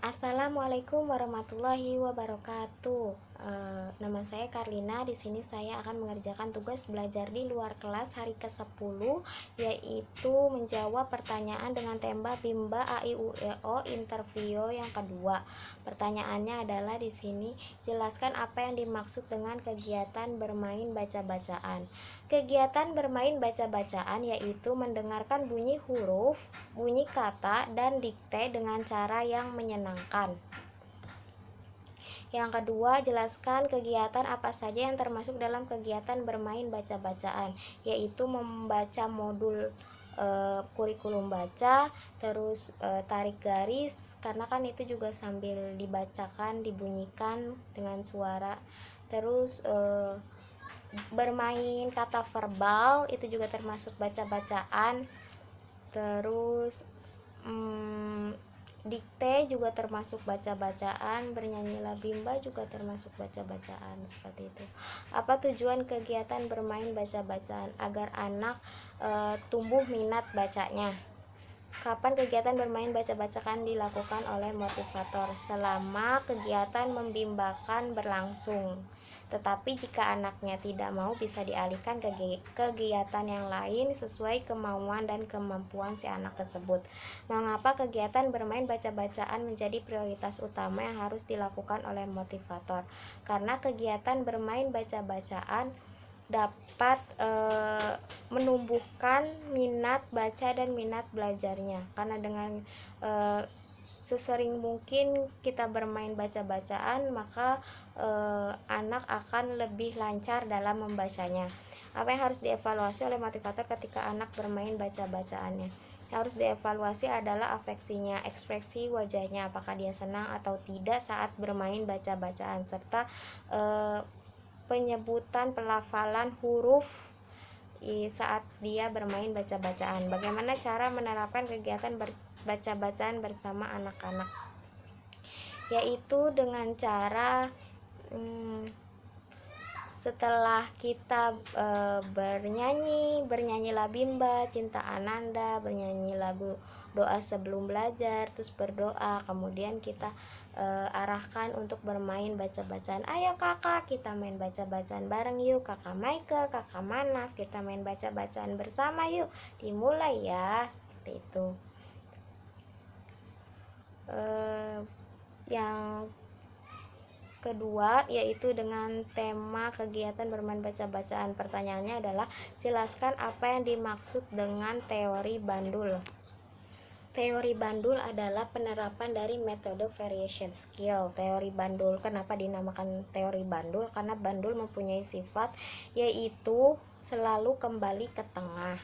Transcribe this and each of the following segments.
Assalamualaikum warahmatullahi wabarakatuh. Nama saya Karlina. Di sini saya akan mengerjakan tugas belajar di luar kelas hari ke-10, yaitu menjawab pertanyaan dengan tema Bimba A-I-U-E-O interview yang kedua. Pertanyaannya adalah di sini, jelaskan apa yang dimaksud dengan kegiatan bermain baca-bacaan. Kegiatan bermain baca-bacaan yaitu mendengarkan bunyi huruf, bunyi kata, dan dikte dengan cara yang menyenangkan. Yang kedua, jelaskan kegiatan apa saja yang termasuk dalam kegiatan bermain baca-bacaan, yaitu membaca modul kurikulum baca, terus tarik garis, karena kan itu juga sambil dibacakan, dibunyikan dengan suara. Terus bermain kata verbal itu juga termasuk baca-bacaan. Terus dikte juga termasuk baca-bacaan, bernyanyilah bimba juga termasuk baca-bacaan, seperti itu. Apa tujuan kegiatan bermain baca-bacaan? Agar anak tumbuh minat bacanya. Kapan kegiatan bermain baca-bacaan dilakukan oleh motivator? Selama kegiatan membimbakan berlangsung. Tetapi jika anaknya tidak mau, bisa dialihkan ke kegiatan yang lain sesuai kemauan dan kemampuan si anak tersebut. Mengapa kegiatan bermain baca-bacaan menjadi prioritas utama yang harus dilakukan oleh motivator? Karena kegiatan bermain baca-bacaan dapat menumbuhkan minat baca dan minat belajarnya, karena dengan sesering mungkin kita bermain baca-bacaan, maka anak akan lebih lancar dalam membacanya. Apa yang harus dievaluasi oleh motivator ketika anak bermain baca-bacaannya? Yang harus dievaluasi adalah afeksinya, ekspresi wajahnya, apakah dia senang atau tidak saat bermain baca-bacaan, serta penyebutan pelafalan huruf saat dia bermain baca-bacaan. Bagaimana cara menerapkan kegiatan baca-bacaan bersama anak-anak? Yaitu dengan cara setelah kita bernyanyilah bimba, cinta ananda, bernyanyi lagu doa sebelum belajar, terus berdoa, kemudian kita arahkan untuk bermain baca-bacaan. Ayo kakak, kita main baca-bacaan bareng yuk, kakak Michael, kakak Manaf, kita main baca-bacaan bersama yuk, dimulai ya, seperti itu. Yang kedua yaitu dengan tema kegiatan bermain baca-bacaan. Pertanyaannya adalah, jelaskan apa yang dimaksud dengan teori bandul. Teori bandul adalah penerapan dari metode variation skill. Teori bandul, kenapa dinamakan teori bandul? Karena bandul mempunyai sifat yaitu selalu kembali ke tengah.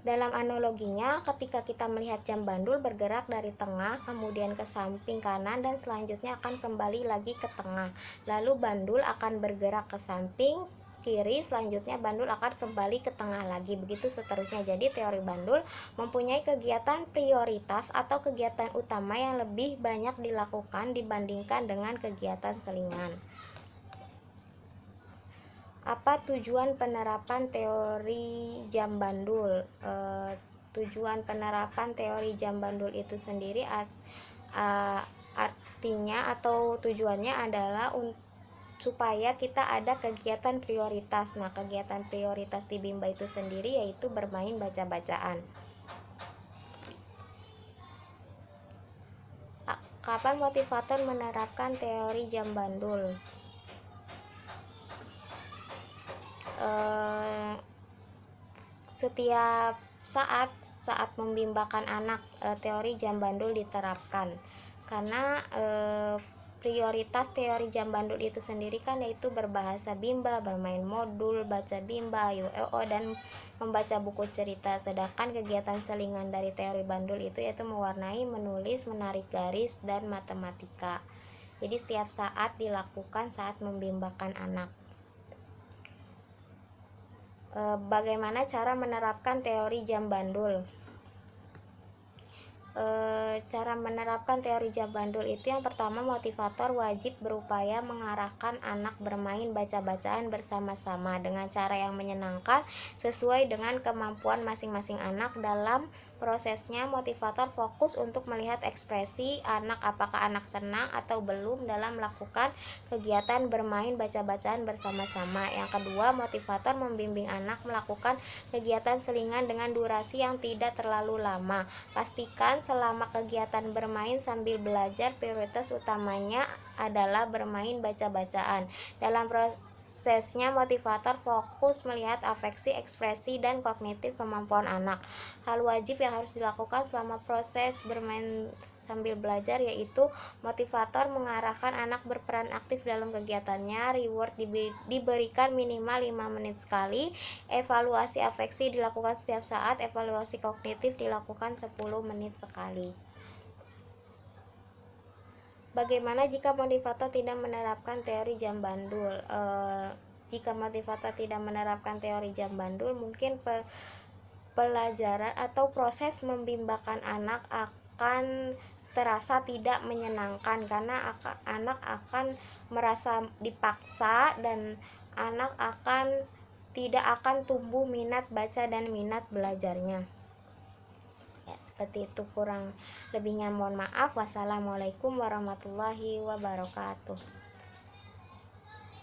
Dalam analoginya, ketika kita melihat jam bandul bergerak dari tengah, kemudian ke samping kanan, dan selanjutnya akan kembali lagi ke tengah. Lalu bandul akan bergerak ke samping kiri, selanjutnya bandul akan kembali ke tengah lagi, begitu seterusnya. Jadi teori bandul mempunyai kegiatan prioritas atau kegiatan utama yang lebih banyak dilakukan dibandingkan dengan kegiatan selingan. Apa tujuan penerapan teori jam bandul? Tujuan penerapan teori jam bandul itu sendiri artinya atau tujuannya adalah supaya kita ada kegiatan prioritas. Nah, kegiatan prioritas di bimba itu sendiri yaitu bermain baca-bacaan. Kapan motivator menerapkan teori jam bandul? Setiap saat membimbakan anak, teori jam bandul diterapkan, karena prioritas teori jam bandul itu sendiri kan yaitu berbahasa bimba, bermain modul baca bimba, UEO, dan membaca buku cerita. Sedangkan kegiatan selingan dari teori bandul itu yaitu mewarnai, menulis, menarik garis, dan matematika. Jadi setiap saat dilakukan saat membimbakan anak. Bagaimana cara menerapkan teori jam bandul? Cara menerapkan teori jam bandul itu, yang pertama, motivator wajib berupaya mengarahkan anak bermain baca-bacaan bersama-sama dengan cara yang menyenangkan sesuai dengan kemampuan masing-masing anak dalam prosesnya motivator fokus untuk melihat ekspresi anak, apakah anak senang atau belum dalam melakukan kegiatan bermain baca-bacaan bersama-sama. Yang kedua, motivator membimbing anak melakukan kegiatan selingan dengan durasi yang tidak terlalu lama. Pastikan selama kegiatan bermain sambil belajar prioritas utamanya adalah bermain baca-bacaan. Dalam prosesnya motivator fokus melihat afeksi, ekspresi, dan kognitif kemampuan anak. Hal wajib yang harus dilakukan selama proses bermain sambil belajar yaitu motivator mengarahkan anak berperan aktif dalam kegiatannya, reward diberikan minimal 5 menit sekali, evaluasi afeksi dilakukan setiap saat, evaluasi kognitif dilakukan 10 menit sekali. Bagaimana jika motivator tidak menerapkan teori jam bandul? Jika motivator tidak menerapkan teori jam bandul, mungkin pelajaran atau proses membimbakan anak akan terasa tidak menyenangkan karena anak akan merasa dipaksa dan anak tidak akan tumbuh minat baca dan minat belajarnya. Ya, seperti itu, kurang lebihnya mohon maaf. Wassalamualaikum warahmatullahi wabarakatuh.